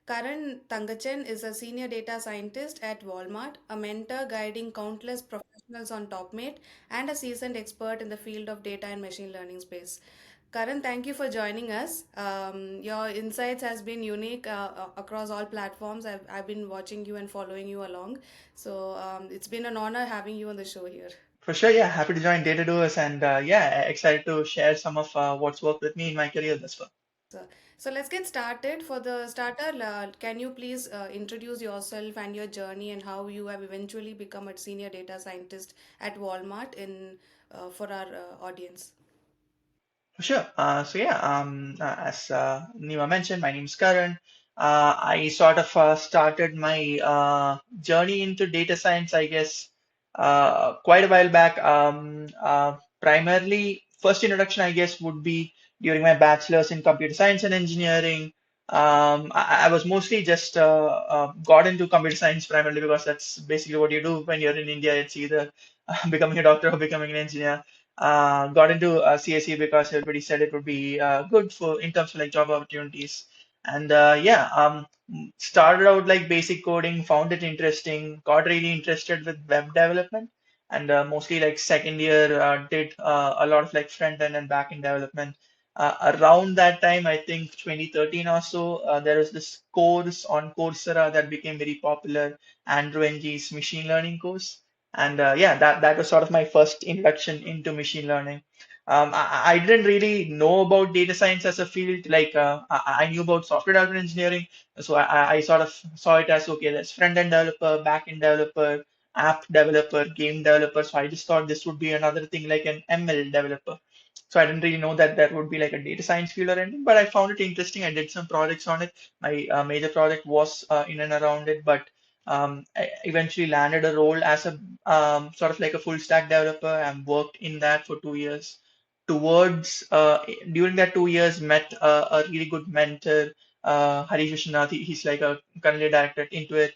Karun Thankachan is a senior data scientist at Walmart, a mentor guiding countless professionals on Topmate, and a seasoned expert in the field of data and machine learning space. Karan, thank you for joining us. Your insights has been unique across all platforms. I've been watching you and following you along. So it's been an honor having you on the show here. For sure, yeah, happy to join Data Doers and yeah, excited to share some of what's worked with me in my career thus far. So, so let's get started. For the starter, can you please introduce yourself and your journey and how you have eventually become a senior data scientist at Walmart in for our audience? For sure. As Nima mentioned, my name is Karun. I sort of started my journey into data science, I guess, quite a while back. Primarily, first introduction, I guess, would be during my bachelor's in computer science and engineering. I was mostly just got into computer science primarily because that's basically what you do when you're in India. It's either becoming a doctor or becoming an engineer. Got into CSE because everybody said it would be good for in terms of like job opportunities. And started out like basic coding, found it interesting, got really interested with web development, and mostly like second year did a lot of like front end and back end development. Around that time, I think 2013 or so, there was this course on Coursera that became very popular, Andrew Ng's machine learning course. And yeah, that was sort of my first introduction into machine learning. I didn't really know about data science as a field. Like I knew about software development engineering, so I sort of saw it as okay, there's front end developer, back end developer, app developer, game developer. So I just thought this would be another thing like an ML developer. So I didn't really know that there would be like a data science field or anything, but I found it interesting. I did some projects on it. My major project was in and around it, but I eventually landed a role as a sort of like a full stack developer and worked in that for 2 years. Towards during that 2 years, met a really good mentor, Harish Vishwanath. He's like a currently director at Intuit,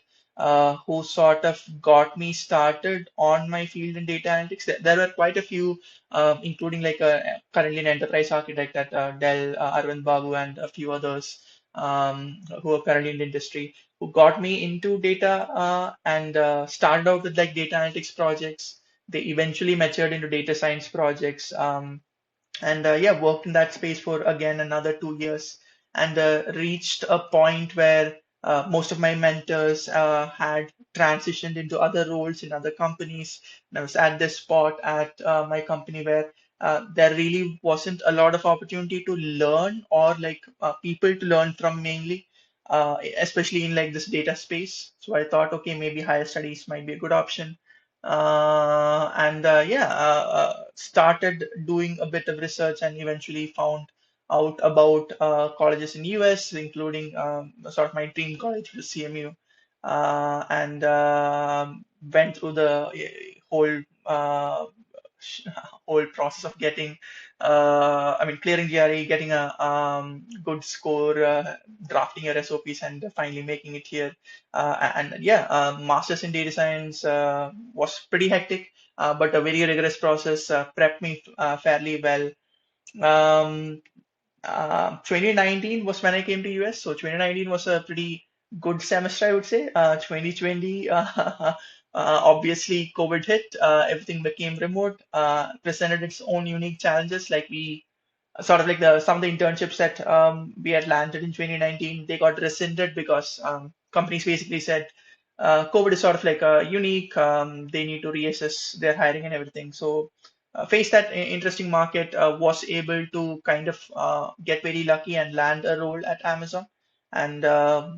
who sort of got me started on my field in data analytics. There were quite a few, including like currently an enterprise architect at Dell, Arvind Babu, and a few others who are currently in the industry who got me into data and started out with like data analytics projects. They eventually matured into data science projects. And yeah, worked in that space for again another 2 years and reached a point where most of my mentors had transitioned into other roles in other companies. And I was at this spot at my company where there really wasn't a lot of opportunity to learn or like people to learn from mainly, especially in like this data space. So I thought, okay, maybe higher studies might be a good option. And yeah, started doing a bit of research and eventually found out about colleges in US, including sort of my dream college, which is CMU, and went through the whole whole process of getting, I mean, clearing GRE, getting a good score, drafting your SOPs, and finally making it here. And yeah, master's in data science was pretty hectic, but a very rigorous process, prepped me fairly well. Um, 2019 was when I came to US, so 2019 was a pretty good semester, I would say. 2020, obviously, COVID hit, everything became remote, presented its own unique challenges. Like we sort of like the some of the internships that we had landed in 2019, they got rescinded because companies basically said COVID is sort of like unique. They need to reassess their hiring and everything. So faced that interesting market, was able to kind of get very lucky and land a role at Amazon and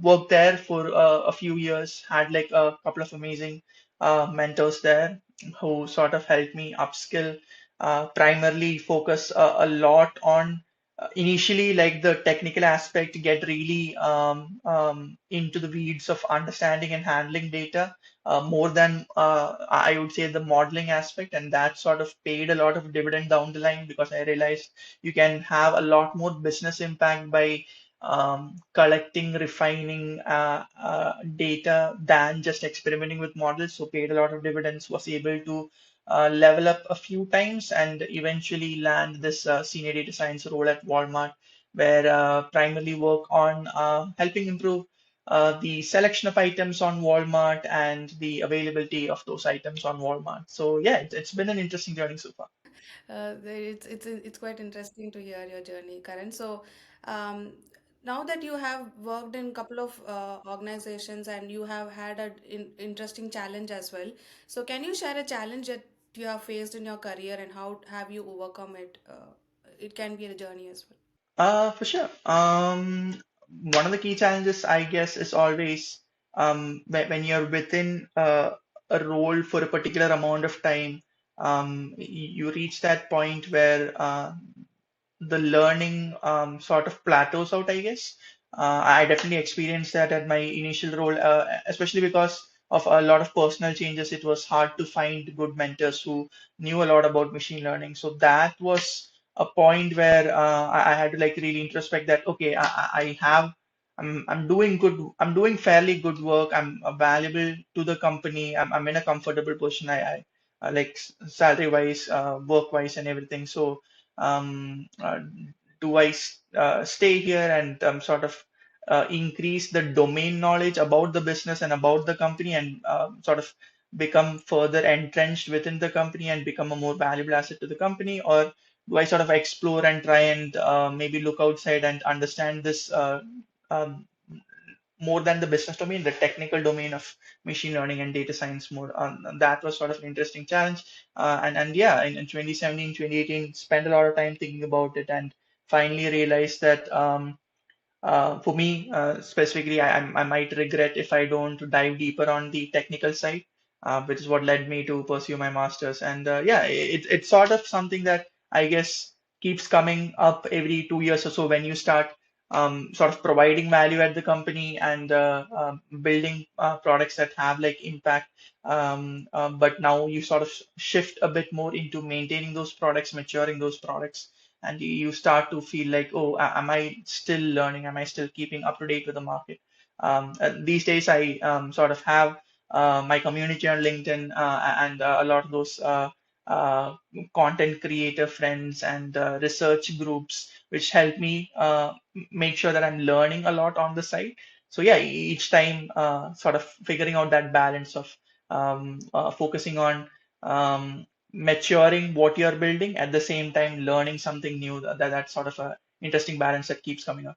worked there for a few years. Had like a couple of amazing mentors there who sort of helped me upskill, primarily focus a lot on initially like the technical aspect, get really into the weeds of understanding and handling data more than I would say the modeling aspect, and that sort of paid a lot of dividend down the line because I realized you can have a lot more business impact by collecting, refining data than just experimenting with models. So paid a lot of dividends, was able to level up a few times and eventually land this senior data science role at Walmart, where primarily work on helping improve. the selection of items on Walmart and the availability of those items on Walmart. So yeah, it's been an interesting journey so far. It's quite interesting to hear your journey, Karan. So, um, now that you have worked in a couple of organizations and you have had an interesting challenge as well, so can you share a challenge that you have faced in your career and how have you overcome it? It can be a journey as well. For sure. One of the key challenges, I guess, is always when you're within a role for a particular amount of time, you reach that point where the learning sort of plateaus out, I guess. I definitely experienced that at my initial role, especially because of a lot of personal changes. It was hard to find good mentors who knew a lot about machine learning. So that was a point where I had to like really introspect that, okay, I have, I'm doing good, I'm doing fairly good work. I'm valuable to the company. I'm in a comfortable position. Like salary wise, work wise, and everything. So do I stay here and sort of increase the domain knowledge about the business and about the company and sort of become further entrenched within the company and become a more valuable asset to the company? Or do I sort of explore and try and maybe look outside and understand this um, more than the business domain, the technical domain of machine learning and data science more. That was sort of an interesting challenge. And yeah, in 2017, 2018, spent a lot of time thinking about it and finally realized that for me, specifically, I might regret if I don't dive deeper on the technical side, which is what led me to pursue my master's. And yeah, it's sort of something that I guess keeps coming up every 2 years or so when you start sort of providing value at the company and building products that have like impact. But now you sort of shift a bit more into maintaining those products, maturing those products, and you start to feel like, oh, am I still learning? Am I still keeping up to date with the market? These days, I sort of have my community on LinkedIn and a lot of those uh, content creator friends and research groups, which help me make sure that I'm learning a lot on the side. So yeah, each time sort of figuring out that balance of focusing on maturing what you're building at the same time learning something new. That's sort of a interesting balance that keeps coming up.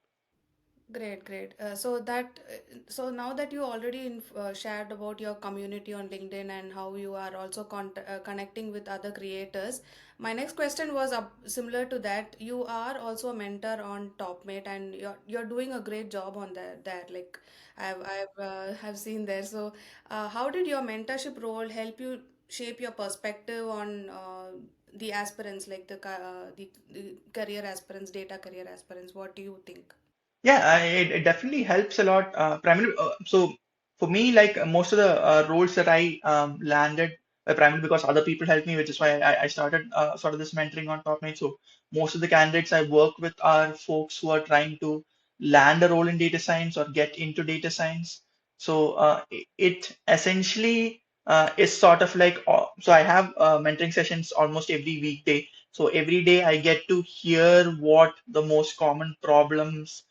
Great, great. So now that you already shared about your community on LinkedIn and how you are also connecting with other creators, my next question was similar to that. You are also a mentor on Topmate, and you're doing a great job on that. That like I've have seen there. So, how did your mentorship role help you shape your perspective on the aspirants, like the career aspirants, data career aspirants? What do you think? Yeah, it definitely helps a lot. Primarily, so for me, like most of the roles that I landed primarily because other people helped me, which is why I started sort of this mentoring on Topmate. So most of the candidates I work with are folks who are trying to land a role in data science or get into data science. So it essentially is sort of like, so I have mentoring sessions almost every weekday. So every day I get to hear what the most common problems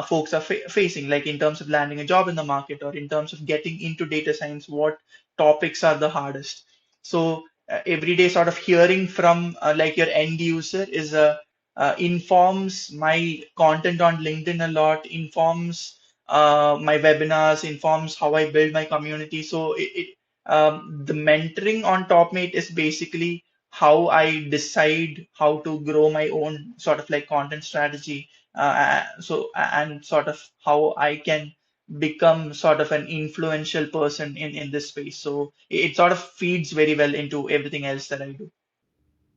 folks are facing, like in terms of landing a job in the market or in terms of getting into data science, what topics are the hardest. So every day, sort of hearing from like your end user is informs my content on LinkedIn a lot, informs my webinars, informs how I build my community. So the mentoring on Topmate is basically how I decide how to grow my own sort of like content strategy, and sort of how I can become sort of an influential person in this space. So it sort of feeds very well into everything else that I do.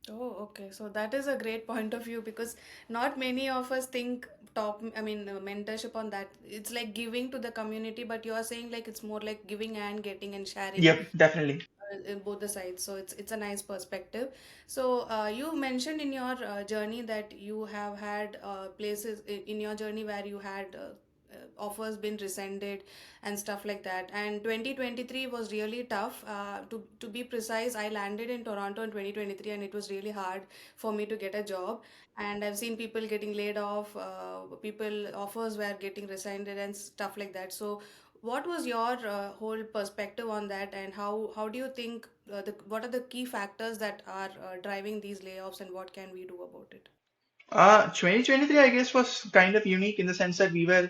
Oh, okay. So that is a great point of view because not many of us think mentorship on that. It's like giving to the community, but you are saying like it's more like giving and getting and sharing Yep, definitely. in both the sides. So it's a nice perspective. So you mentioned in your journey that you have had places in your journey where you had offers been rescinded and stuff like that. And 2023 was really tough. To be precise, I landed in Toronto in 2023, and it was really hard for me to get a job. And I've seen people getting laid off, people offers were getting rescinded and stuff like that. So what was your whole perspective on that, and how do you think what are the key factors that are driving these layoffs, and what can we do about it? 2023, I guess, was kind of unique in the sense that we were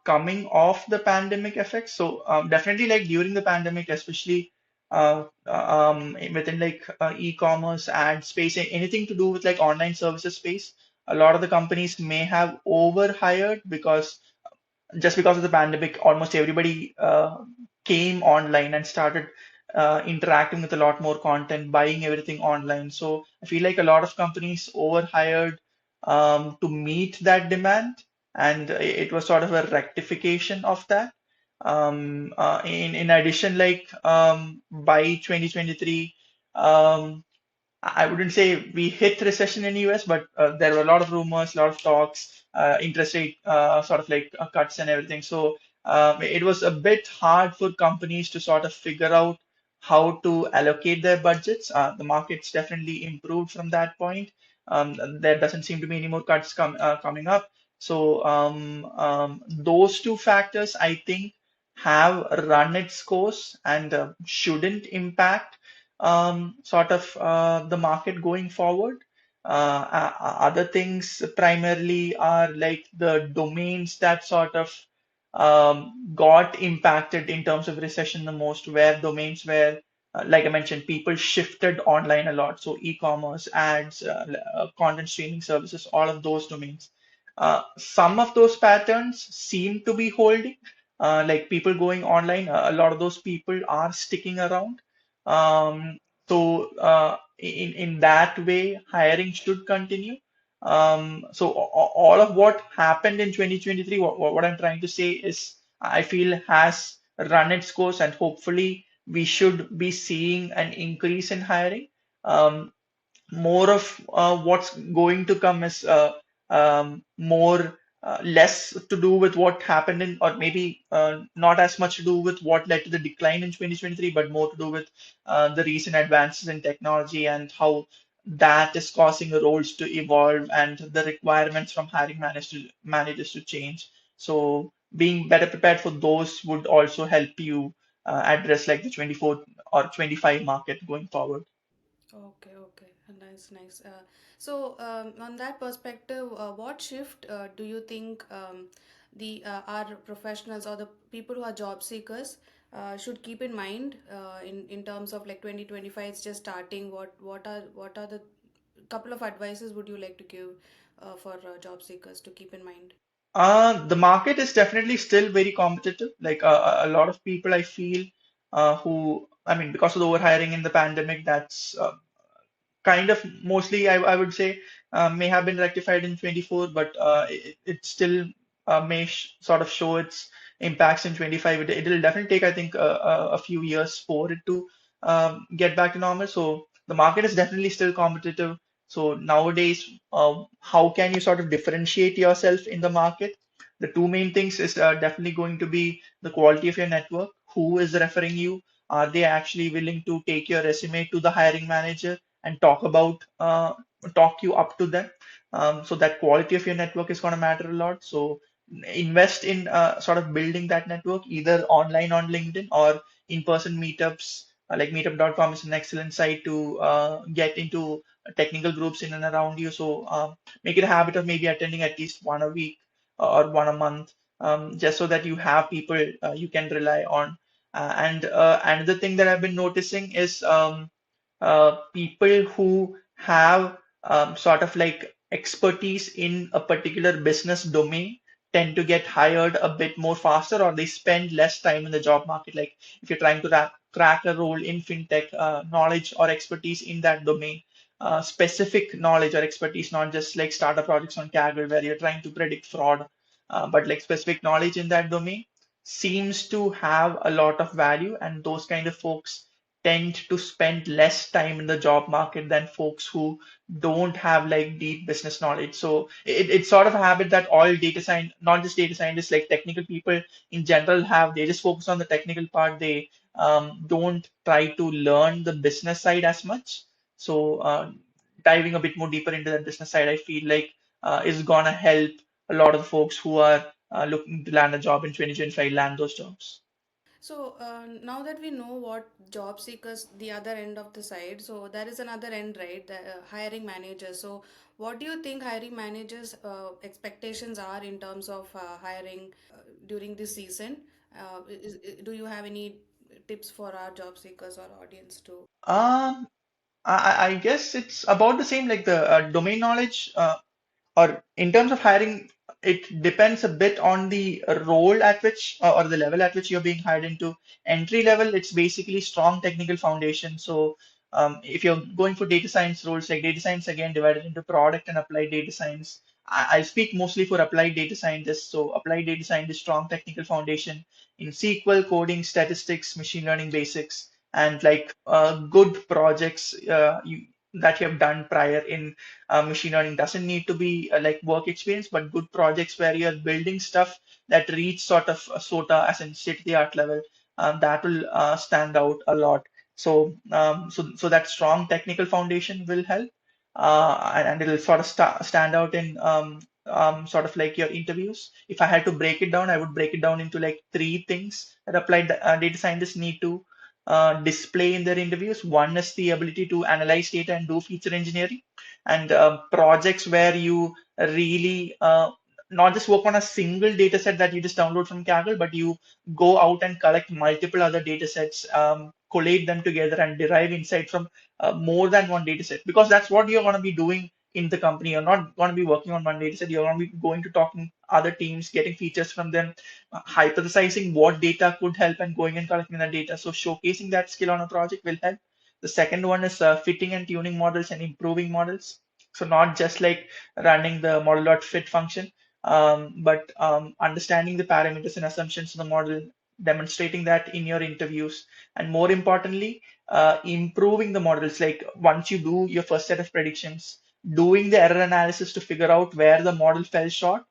coming off the pandemic effects. So definitely, like during the pandemic, especially within like e-commerce, ad space, anything to do with like online services space, a lot of the companies may have overhired because just because of the pandemic, almost everybody came online and started interacting with a lot more content, buying everything online. So I feel like a lot of companies overhired to meet that demand, and it was sort of a rectification of that. In addition, like by 2023. I wouldn't say we hit recession in US, but there were a lot of rumors, a lot of talks, interest rate sort of like cuts and everything. So it was a bit hard for companies to sort of figure out how to allocate their budgets. The market's definitely improved from that point. There doesn't seem to be any more cuts coming up. So those two factors, I think, have run its course and shouldn't impact sort of the market going forward. Other things primarily are like the domains that sort of got impacted in terms of recession the most, where domains where, like I mentioned, people shifted online a lot. So e-commerce, ads, content streaming services, all of those domains. Some of those patterns seem to be holding, like people going online. A lot of those people are sticking around. In that way, hiring should continue. All of what happened in 2023, what I'm trying to say is, I feel has run its course, and hopefully we should be seeing an increase in hiring. Um, More of what's going to come is more less to do with what happened in, or maybe not as much to do with what led to the decline in 2023, but more to do with the recent advances in technology and how that is causing the roles to evolve and the requirements from hiring managers to change. So being better prepared for those would also help you address like the 24 or 25 market going forward. Okay, okay. Nice, nice. On that perspective, what shift do you think the our professionals or the people who are job seekers should keep in mind in terms of like 2025? It's just starting. What are the couple of advices would you like to give for job seekers to keep in mind? The market is definitely still very competitive. Like a lot of people I feel who, I mean, because of the overhiring in the pandemic, that's kind of mostly I would say may have been rectified in 24, but it still may sort of show its impacts in 25. It'll definitely take, I think, a few years for it to get back to normal. So the market is definitely still competitive. So nowadays, how can you sort of differentiate yourself in the market? The two main things is definitely going to be the quality of your network. Who is referring you? Are they actually willing to take your resume to the hiring manager and talk you up to them? So that quality of your network is going to matter a lot. So invest in sort of building that network either online on LinkedIn or in-person meetups. Like meetup.com is an excellent site to get into technical groups in and around you. So make it a habit of maybe attending at least one a week or one a month, just so that you have people you can rely on. And another thing that I've been noticing is people who have sort of like expertise in a particular business domain tend to get hired a bit more faster, or they spend less time in the job market. Like if you're trying to crack a role in fintech, knowledge or expertise in that domain, specific knowledge or expertise, not just like startup projects on Kaggle where you're trying to predict fraud, but like specific knowledge in that domain seems to have a lot of value, and those kind of folks tend to spend less time in the job market than folks who don't have like deep business knowledge. So it's sort of a habit that all data science, not just data scientists, like technical people in general have. They just focus on the technical part. They don't try to learn the business side as much. So diving a bit more deeper into that business side, I feel like is gonna help a lot of the folks who are looking to land a job in 2025 land those jobs. So now that we know what job seekers, the other end of the side, so there is another end, right? The hiring managers. So what do you think hiring managers' expectations are in terms of hiring during this season? Do you have any tips for our job seekers or audience to? Um, I guess it's about the same, like the domain knowledge. Or in terms of hiring, it depends a bit on the role at which or the level at which you're being hired into. Entry level, it's basically strong technical foundation. So if you're going for data science roles, like data science again divided into product and applied data science. I speak mostly for applied data scientists. So applied data scientist, strong technical foundation in SQL, coding, statistics, machine learning basics, and like good projects that you have done prior in machine learning. Doesn't need to be like work experience, but good projects where you're building stuff that reach sort of SOTA as in state of the art level. That will stand out a lot. So that strong technical foundation will help, and it'll sort of stand out in sort of like your interviews. If I had to break it down, I would break it down into like three things that applied data scientists need to display in their interviews. One is the ability to analyze data and do feature engineering, and projects where you really not just work on a single data set that you just download from Kaggle, but you go out and collect multiple other data sets, collate them together, and derive insight from more than one data set. Because that's what you're going to be doing in the company. You're not going to be working on one data set. You're going to be going to talking other teams, getting features from them, hypothesizing what data could help, and going and collecting that data. So showcasing that skill on a project will help. The second one is fitting and tuning models and improving models. So not just like running the model.fit function, but understanding the parameters and assumptions of the model, demonstrating that in your interviews, and more importantly, improving the models. Like once you do your first set of predictions, doing the error analysis to figure out where the model fell short,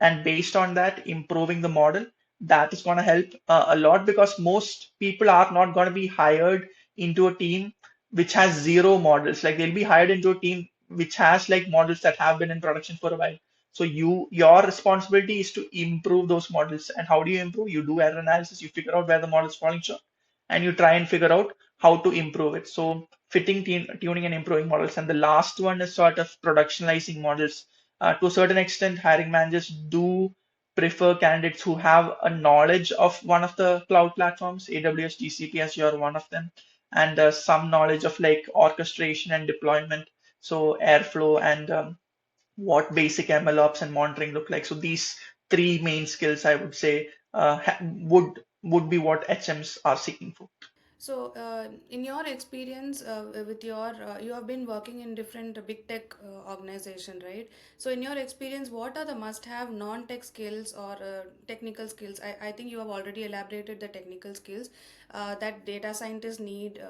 and based on that, improving the model. That is going to help a lot, because most people are not going to be hired into a team which has zero models. Like they'll be hired into a team which has like models that have been in production for a while. So your responsibility is to improve those models. And how do you improve? You do error analysis, you figure out where the model is falling short, and you try and figure out how to improve it. So fitting, tuning, and improving models. And the last one is sort of productionalizing models. To a certain extent, hiring managers do prefer candidates who have a knowledge of one of the cloud platforms, AWS, GCP, Azure, one of them, and some knowledge of like orchestration and deployment, so Airflow, and what basic MLOps and monitoring look like. So these three main skills, I would say, would be what HMs are seeking for. So, in your experience with your, you have been working in different big tech organization, right? So, in your experience, what are the must-have non-tech skills or technical skills? I think you have already elaborated the technical skills that data scientists need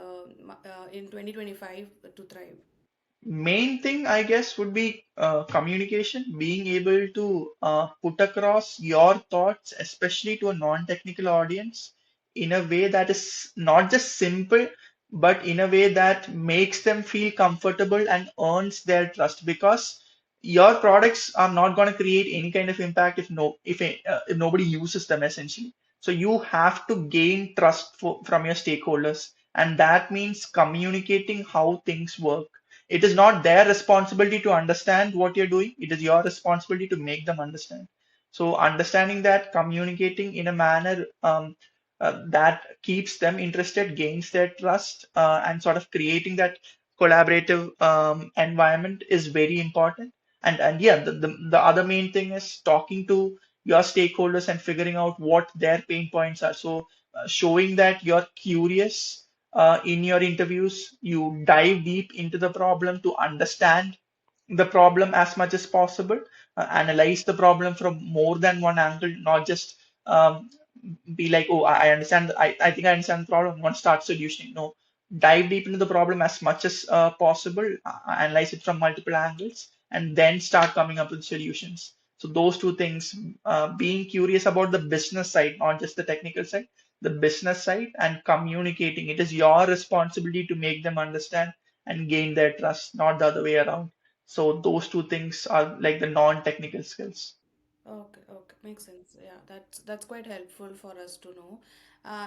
in 2025 to thrive. Main thing, I guess, would be communication, being able to put across your thoughts, especially to a non-technical audience, in a way that is not just simple, but in a way that makes them feel comfortable and earns their trust. Because your products are not going to create any kind of impact if nobody uses them, essentially. So you have to gain trust from your stakeholders, and that means communicating how things work. It is not their responsibility to understand what you're doing. It is your responsibility to make them understand. So understanding that, communicating in a manner that keeps them interested, gains their trust, and sort of creating that collaborative environment is very important. And yeah, the other main thing is talking to your stakeholders and figuring out what their pain points are. So showing that you're curious in your interviews, you dive deep into the problem to understand the problem as much as possible, analyze the problem from more than one angle, not just be like, oh, I understand, I think I understand the problem, I'm going to start solutioning. No, dive deep into the problem as much as possible, analyze it from multiple angles, and then start coming up with solutions. So those two things, being curious about the business side, not just the technical side, the business side, and communicating. It is your responsibility to make them understand and gain their trust, not the other way around. So those two things are like the non-technical skills. Okay, okay, makes sense. Yeah, that's quite helpful for us to know.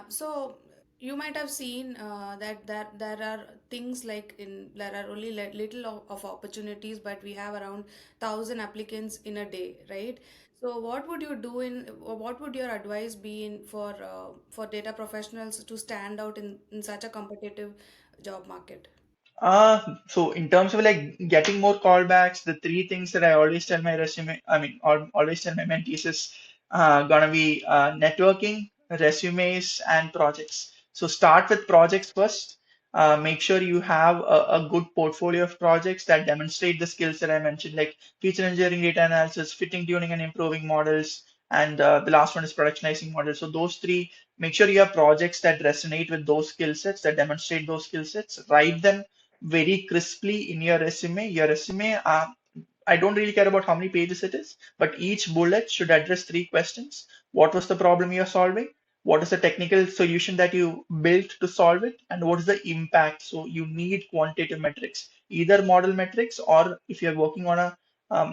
So you might have seen that there are things like in there are only little of opportunities, but we have around 1,000 applicants in a day, right? So what would you do in or what would your advice be in for data professionals to stand out in such a competitive job market? So in terms of like getting more callbacks, the three things that I always tell my resume, I mean, always tell my mentees is gonna be networking, resumes, and projects. So start with projects first. Make sure you have a good portfolio of projects that demonstrate the skills that I mentioned, like feature engineering, data analysis, fitting, tuning, and improving models. And the last one is productionizing models. So those three, make sure you have projects that resonate with those skill sets, that demonstrate those skill sets. Write them very crisply in your resume. Your resume, I don't really care about how many pages it is, but each bullet should address three questions. What was the problem you're solving? What is the technical solution that you built to solve it? And what is the impact? So you need quantitative metrics, either model metrics, or if you're working on a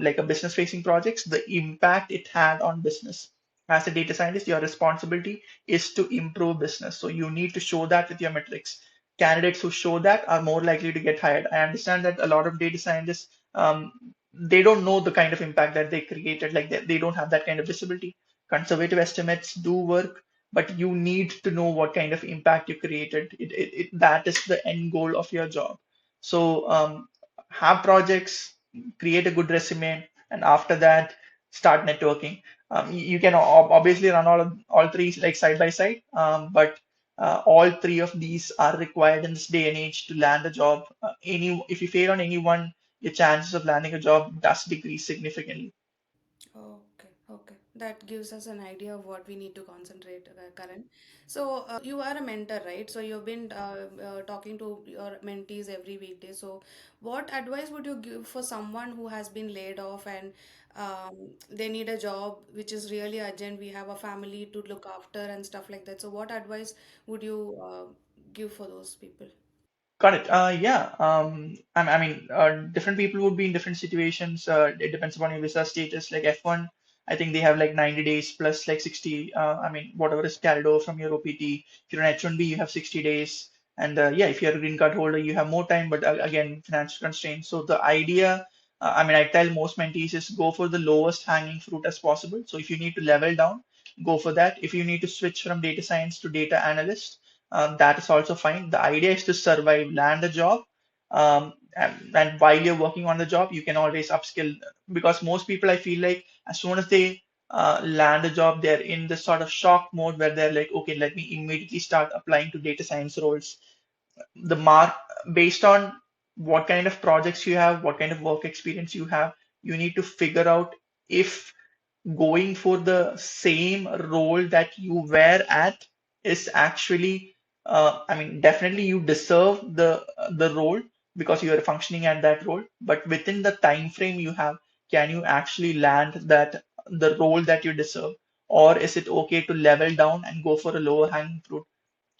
like a business facing projects, the impact it had on business. As a data scientist, your responsibility is to improve business. So you need to show that with your metrics. Candidates who show that are more likely to get hired. I understand that a lot of data scientists, they don't know the kind of impact that they created, like they don't have that kind of visibility. Conservative estimates do work, but you need to know what kind of impact you created. That is the end goal of your job. So have projects, create a good resume, and after that, start networking. You can obviously run all three like side by side, but all three of these are required in this day and age to land a job. If you fail on any one, your chances of landing a job does decrease significantly. Okay, okay. That gives us an idea of what we need to concentrate, Karan. So, you are a mentor, right? So, you've been talking to your mentees every weekday. So, what advice would you give for someone who has been laid off and they need a job which is really urgent? We have a family to look after and stuff like that. So, what advice would you give for those people? Got it. Yeah. I mean, different people would be in different situations. It depends upon your visa status. Like F1, I think they have like 90 days plus like 60. I mean, whatever is carried over from your OPT. If you're an H1B, you have 60 days. And yeah, if you're a green card holder, you have more time. But again, financial constraints. So the idea, I mean, I tell most mentees is go for the lowest hanging fruit as possible. So if you need to level down, go for that. If you need to switch from data science to data analyst, that is also fine. The idea is to survive, land a job, and while you're working on the job, you can always upskill because most people, I feel like, as soon as they land a job, they're in this sort of shock mode where they're like, okay, let me immediately start applying to data science roles. The mark based on what kind of projects you have, what kind of work experience you have, you need to figure out if going for the same role that you were at is actually I mean definitely you deserve the role because you are functioning at that role, but within the time frame you have, can you actually land that the role that you deserve, or is it okay to level down and go for a lower hanging fruit?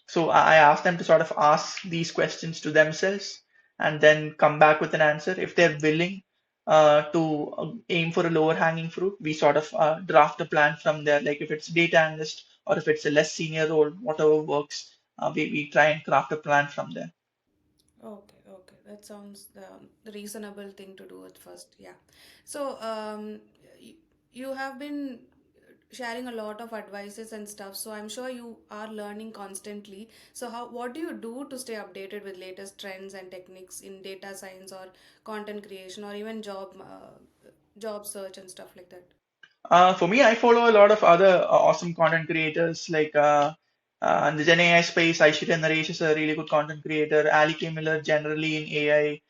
So I asked them to sort of ask these questions to themselves and then come back with an answer. If they're willing to aim for a lower hanging fruit, we sort of draft a plan from there. Like if it's data analyst or if it's a less senior role, whatever works, we try and craft a plan from there. Okay, okay. That sounds the reasonable thing to do at first. Yeah. So, you have been sharing a lot of advices and stuff. So I'm sure you are learning constantly. So what do you do to stay updated with latest trends and techniques in data science or content creation or even job search and stuff like that? For me, I follow a lot of other awesome content creators like in the Gen AI space. Aishwarya Naresh is a really good content creator. Ali K. Miller generally in AI.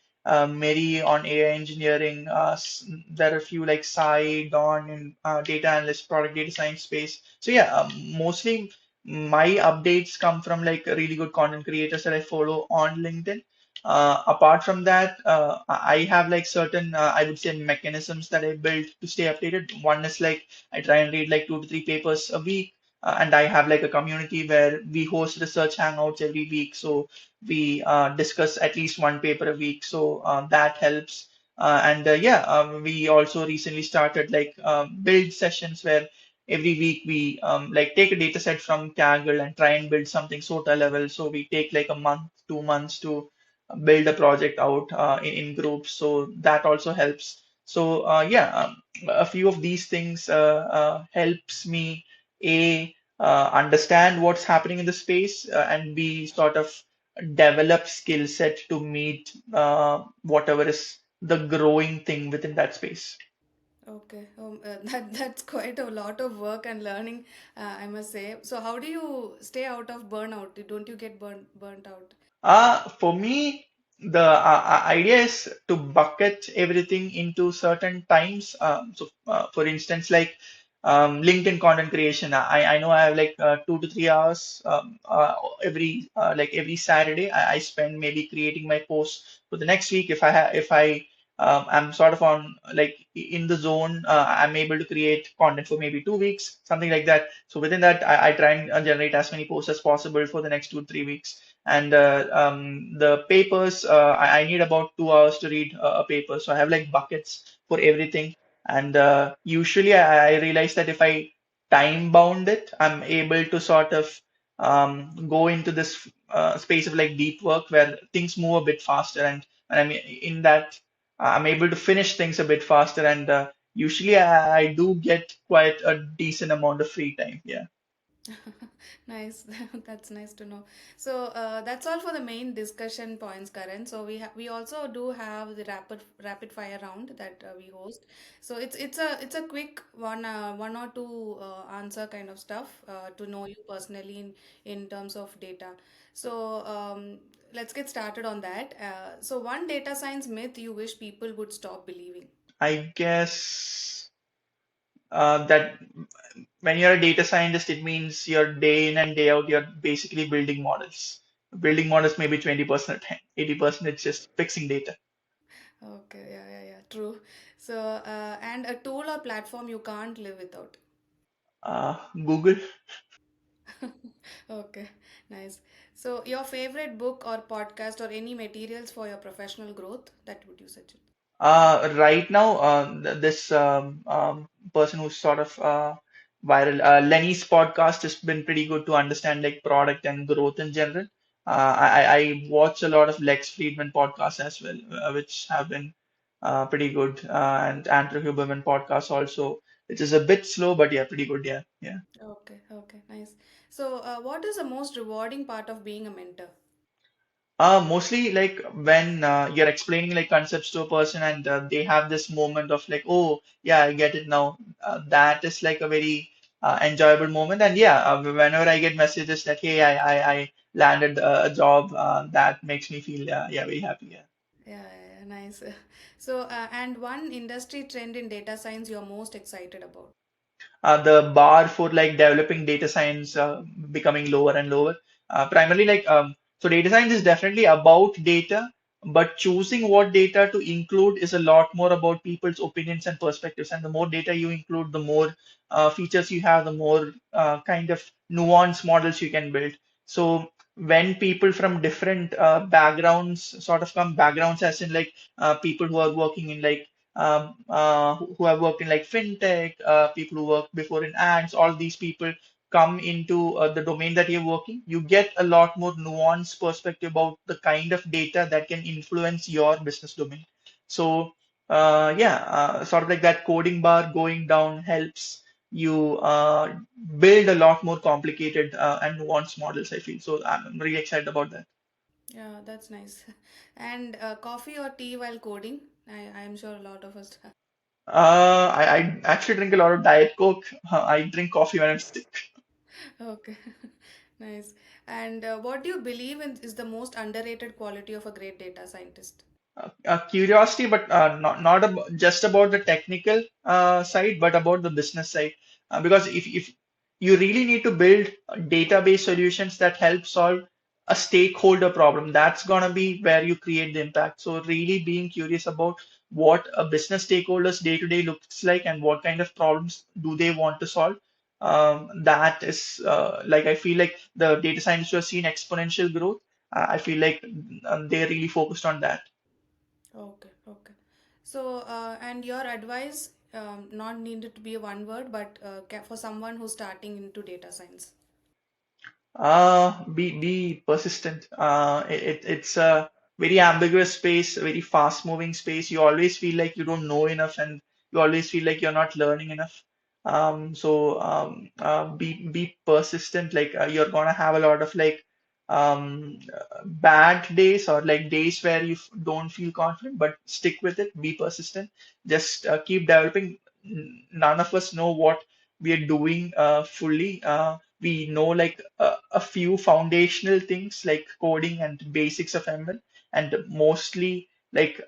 Mary on AI engineering. There are a few like Sai, Don in data analyst, product data science space. So yeah, mostly my updates come from like really good content creators that I follow on LinkedIn. Apart from that, I have like certain, I would say, mechanisms that I built to stay updated. One is like I try and read like 2 to 3 papers a week, and I have like a community where we host research hangouts every week. So we discuss at least one paper a week. So that helps. We also recently started like build sessions where every week we like take a data set from Kaggle and try and build something SOTA level. So we take like a month, 2 months to build a project out in groups. So that also helps. So a few of these things helps me understand what's happening in the space and b sort of develop skill set to meet whatever is the growing thing within that space. Okay, that's quite a lot of work and learning, I must say. So, how do you stay out of burnout? Don't you get burnt out? For me, the idea is to bucket everything into certain times. For instance, like LinkedIn content creation, I know I have like 2 to 3 hours every Saturday. I spend maybe creating my posts for the next week. If I'm sort of on like in the zone, I'm able to create content for maybe 2 weeks, something like that. So within that, I try and generate as many posts as possible for the next 2 3 weeks. And the papers, I need about 2 hours to read a paper. So I have like buckets for everything. And usually I realize that if I time bound it, I'm able to sort of go into this space of like deep work where things move a bit faster. And I'm in that, I'm able to finish things a bit faster. And usually I do get quite a decent amount of free time. Yeah. Nice. That's nice to know. So that's all for the main discussion points, Karan. So we also do have the rapid fire round that we host. So it's a quick one or two answer kind of stuff to know you personally in terms of data. So let's get started on that. So one data science myth you wish people would stop believing. I guess that when you're a data scientist, it means you're day in and day out, you're basically building models. Building models maybe 20% of the time, 80% it's just fixing data. Okay, yeah, true. So, and a tool or platform you can't live without. Google. Okay, nice. So, your favorite book or podcast or any materials for your professional growth, that would you suggest? Right now, this person who's sort of viral, Lenny's podcast has been pretty good to understand like product and growth in general. I watch a lot of Lex Friedman podcasts as well, which have been pretty good, and Andrew Huberman podcast also, which is a bit slow, but yeah, pretty good. Yeah, yeah. Okay, nice. So, what is the most rewarding part of being a mentor? Mostly like when you're explaining like concepts to a person and they have this moment of like, oh, yeah, I get it now. That is like a very enjoyable moment. And yeah, whenever I get messages that, hey, I landed a job, that makes me feel, yeah, very happy. Yeah. Yeah, nice. So, and one industry trend in data science you're most excited about. The bar for like developing data science becoming lower and lower. Primarily so data science is definitely about data, but choosing what data to include is a lot more about people's opinions and perspectives. And the more data you include, the more features you have, the more kind of nuanced models you can build. So when people from different backgrounds sort of come, backgrounds as in like people who are working in like who have worked in like fintech, people who worked before in ads, all these people come into the domain that you're working, you get a lot more nuanced perspective about the kind of data that can influence your business domain. So, sort of like that coding bar going down helps you build a lot more complicated and nuanced models, I feel. So, I'm really excited about that. Yeah, that's nice. And coffee or tea while coding? I'm sure a lot of us. I actually drink a lot of Diet Coke. I drink coffee when I'm sick. Okay, nice. And what do you believe in is the most underrated quality of a great data scientist? Curiosity, but not just about the technical side, but about the business side. Because if you really need to build database solutions that help solve a stakeholder problem. That's gonna be where you create the impact. So really being curious about what a business stakeholder's day to day looks like and what kind of problems do they want to solve. That is like I feel like the data scientists who have seen exponential growth. I feel like they're really focused on that. Okay, okay. So, and your advice, not needed to be a one word, but for someone who's starting into data science. Be persistent. It's a very ambiguous space, a very fast moving space. You always feel like you don't know enough, and you always feel like you're not learning enough. Be persistent. Like you're gonna have a lot of like bad days or like days where you don't feel confident, but stick with it. Be persistent. Just keep developing. None of us know what we are doing fully. We know like a few foundational things like coding and basics of ML, and mostly like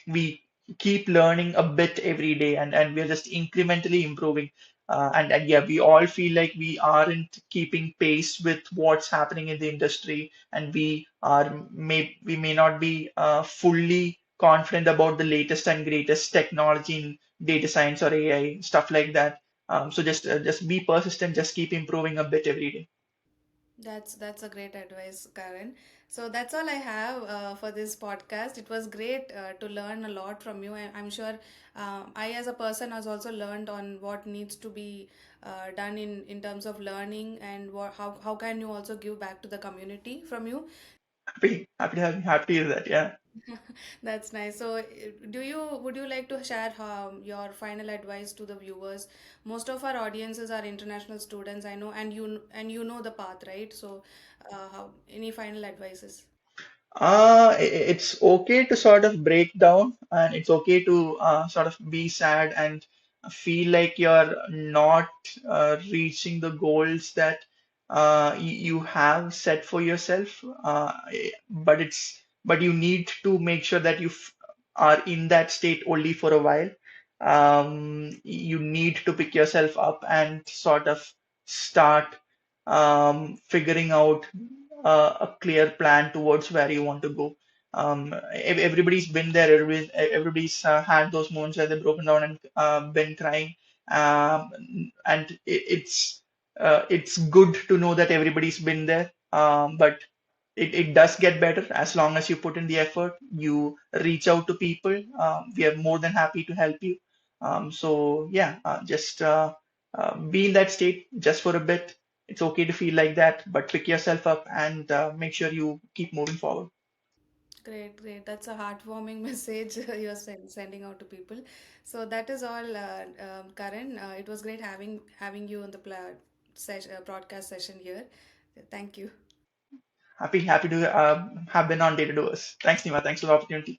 we keep learning a bit every day, and we're just incrementally improving. And yeah, we all feel like we aren't keeping pace with what's happening in the industry, and we may not be fully confident about the latest and greatest technology in data science or AI, stuff like that. So just be persistent, just keep improving a bit every day. That's a great advice, Karen. So that's all I have for this podcast. It was great to learn a lot from you. I'm sure I, as a person, has also learned on what needs to be done in terms of learning and how can you also give back to the community from you. Happy to hear that. Yeah. That's nice. So, would you like to share your final advice to the viewers? Most of our audiences are international students, I know, and you know the path, right? So, any final advices? It's okay to sort of break down, and it's okay to sort of be sad and feel like you're not reaching the goals that you have set for yourself. But you need to make sure that are in that state only for a while. You need to pick yourself up and sort of start figuring out a clear plan towards where you want to go. Everybody's been there. Everybody's had those moments where they've broken down and been crying. Um, and it's good to know that everybody's been there. But it does get better as long as you put in the effort. You reach out to people. We are more than happy to help you. So yeah, just be in that state just for a bit. It's okay to feel like that, but pick yourself up and make sure you keep moving forward. Great, great. That's a heartwarming message you're sending out to people. So that is all, Karan. It was great having you on the broadcast session here. Thank you. Happy to have been on Data Doers. Thanks, Nima. Thanks for the opportunity.